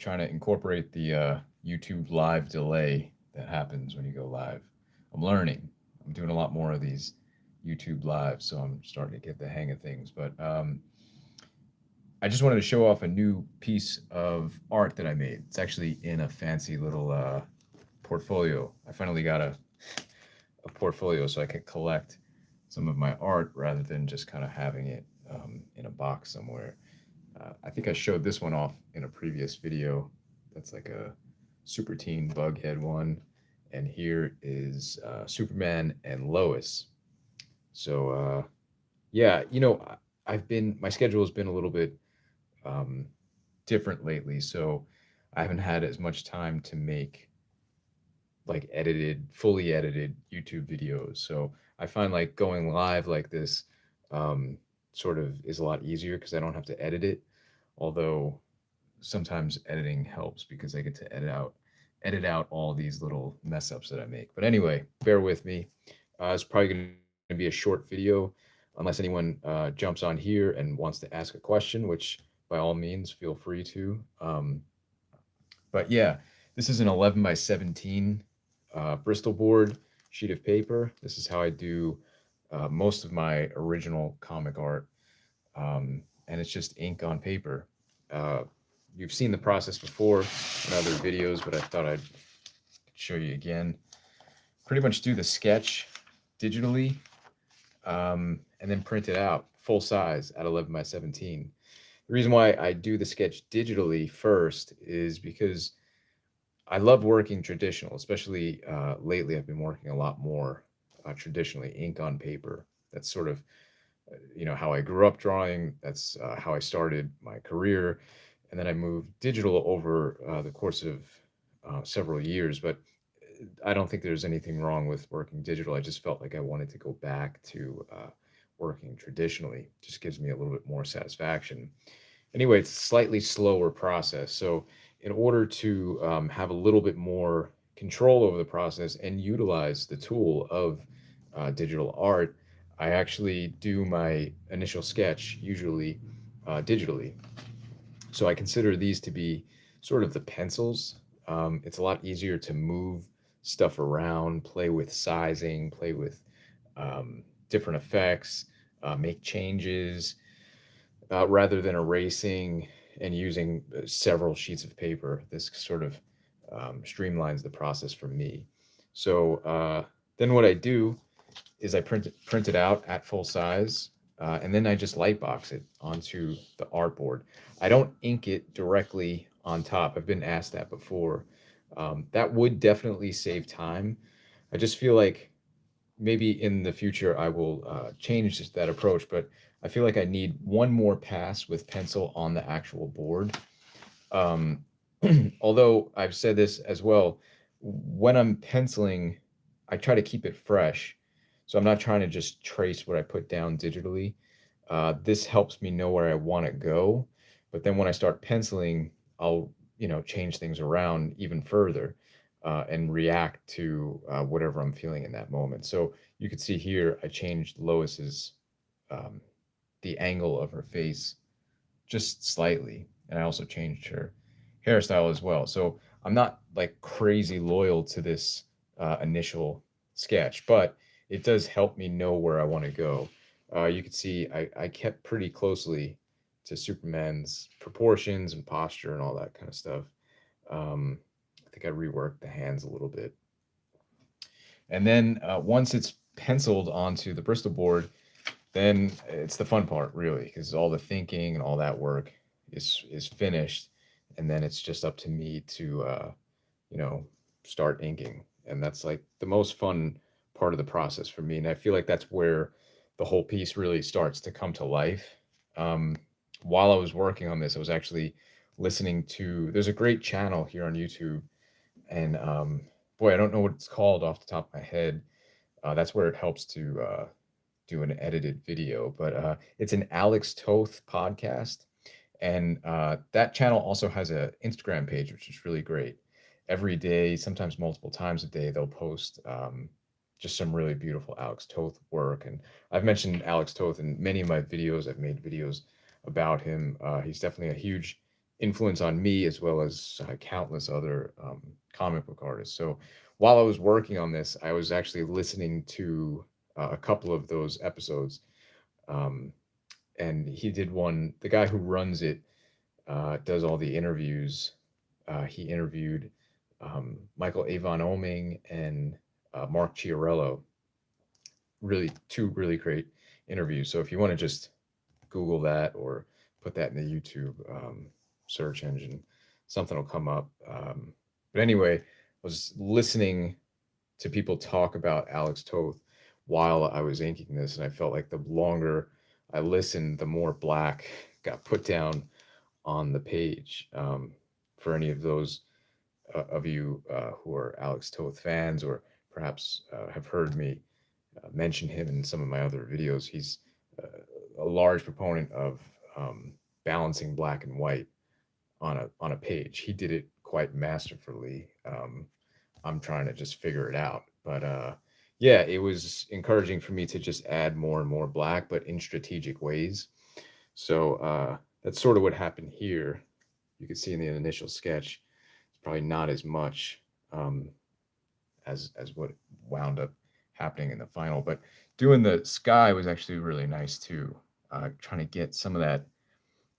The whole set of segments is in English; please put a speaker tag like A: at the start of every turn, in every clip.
A: trying to incorporate the YouTube live delay that happens when you go live. I'm learning. I'm doing a lot more of these YouTube live, so I'm starting to get the hang of things. But I just wanted to show off a new piece of art that I made. It's actually in a fancy little portfolio. I finally got a portfolio so I could collect some of my art rather than just kind of having it in a box somewhere. I think I showed this one off in a previous video. That's like a Super Teen Bughead one. And here is Superman and Lois. So, yeah, my schedule has been a little bit um, different lately. So I haven't had as much time to make like fully edited YouTube videos. So I find like going live like this um, sort of is a lot easier because I don't have to edit it. Although sometimes editing helps because I get to edit out all these little mess ups that I make. But anyway, bear with me. It's probably going to be a short video unless anyone jumps on here and wants to ask a question, which by all means feel free to. But yeah, this is an 11 by 17 Bristol board sheet of paper. This is how I do most of my original comic art, and it's just ink on paper. Uh, you've seen the process before in other videos, but I thought I'd show you again. Pretty much do the sketch digitally, and then print it out full size at 11 by 17. The reason why I do the sketch digitally first is because I love working traditional, especially lately. I've been working a lot more traditionally, ink on paper. That's sort of how I grew up drawing. That's how I started my career, and then I moved digital over the course of several years. But I don't think there's anything wrong with working digital. I just felt like I wanted to go back to working traditionally. Just gives me a little bit more satisfaction. Anyway, it's a slightly slower process. So in order to have a little bit more control over the process and utilize the tool of digital art, I actually do my initial sketch usually digitally. So I consider these to be sort of the pencils. It's a lot easier to move stuff around, play with sizing, play with different effects, make changes, rather than erasing and using several sheets of paper. This sort of streamlines the process for me. So then what I do is I print it out at full size, and then I just lightbox it onto the artboard. I don't ink it directly on top. I've been asked that before. That would definitely save time. I just feel like maybe in the future I will change that approach, but I feel like I need one more pass with pencil on the actual board. Um, Although I've said this as well, when I'm penciling, I try to keep it fresh. So I'm not trying to just trace what I put down digitally. This helps me know where I want to go. But then when I start penciling, I'll, change things around even further and react to whatever I'm feeling in that moment. So you could see here, I changed Lois's, um, the angle of her face just slightly. And I also changed her hairstyle as well. So I'm not like crazy loyal to this initial sketch, but it does help me know where I want to go. You can see I kept pretty closely to Superman's proportions and posture and all that kind of stuff. I think I reworked the hands a little bit. And then once it's penciled onto the Bristol board, then it's the fun part, really, because all the thinking and all that work is finished, and then it's just up to me to you know start inking, and that's like the most fun part of the process for me. And I feel like that's where the whole piece really starts to come to life. Um, while I was working on this, I was actually listening to. There's a great channel here on YouTube, and boy, I don't know what it's called off the top of my head. That's where it helps to do an edited video, but it's an Alex Toth podcast, and that channel also has a Instagram page, which is really great. Every day, sometimes multiple times a day, they'll post just some really beautiful Alex Toth work. And I've mentioned Alex Toth in many of my videos. I've made videos about him. He's definitely a huge influence on me as well as countless other comic book artists. So while I was working on this, I was actually listening to a couple of those episodes. Um, and he did one, the guy who runs it does all the interviews. He interviewed Michael Avon Oming and Mark Chiarello. Really, two really great interviews. So if you want to just Google that or put that in the YouTube search engine, something will come up. But anyway, I was listening to people talk about Alex Toth while I was inking this, and I felt like the longer I listened, the more black got put down on the page. For any of those of you who are Alex Toth fans, or perhaps have heard me mention him in some of my other videos, he's a large proponent of balancing black and white on a page. He did it quite masterfully. I'm trying to just figure it out, but yeah, it was encouraging for me to just add more and more black, but in strategic ways. So that's sort of what happened here. You can see in the initial sketch, it's probably not as much as what wound up happening in the final. But doing the sky was actually really nice too. Trying to get some of that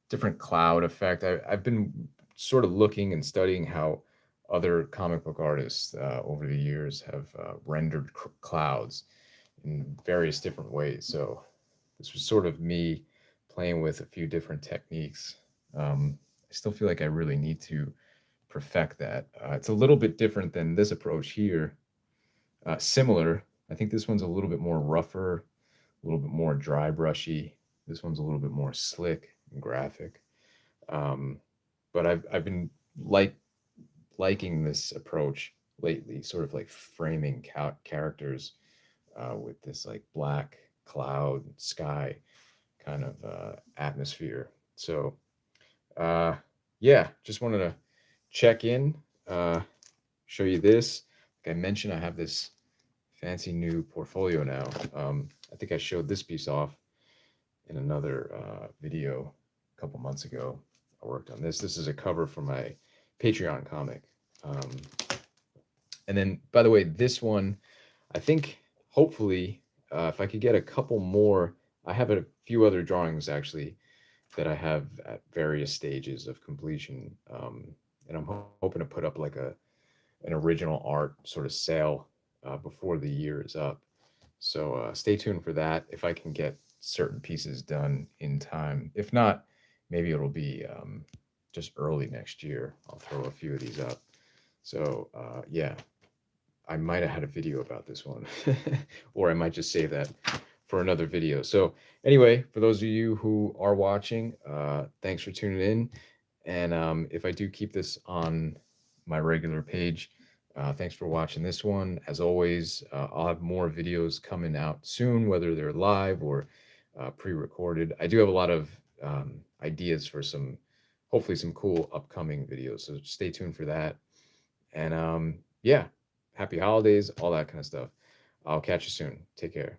A: different cloud effect. I've been sort of looking and studying how other comic book artists over the years have rendered clouds in various different ways. So this was sort of me playing with a few different techniques. I still feel like I really need to perfect that. It's a little bit different than this approach here. Similar. I think this one's a little bit more rougher, a little bit more dry brushy. This one's a little bit more slick and graphic. But I've been liking this approach lately, sort of like framing characters with this like black cloud sky kind of atmosphere. So yeah, just wanted to check in, show you this. Like I mentioned, I have this fancy new portfolio now. I think I showed this piece off in another video a couple months ago. I worked on this. This is a cover for my Patreon comic. And then, by the way, this one, I think hopefully, if I could get a couple more, I have a few other drawings actually that I have at various stages of completion. And I'm hoping to put up like an original art sort of sale before the year is up. So stay tuned for that if I can get certain pieces done in time. If not, maybe it'll be just early next year. I'll throw a few of these up. So yeah, I might have had a video about this one, or I might just save that for another video. So anyway, for those of you who are watching, thanks for tuning in. And if I do keep this on my regular page, thanks for watching this one. As always, I'll have more videos coming out soon, whether they're live or pre-recorded. I do have a lot of ideas for hopefully some cool upcoming videos. So stay tuned for that. And yeah, happy holidays, all that kind of stuff. I'll catch you soon. Take care.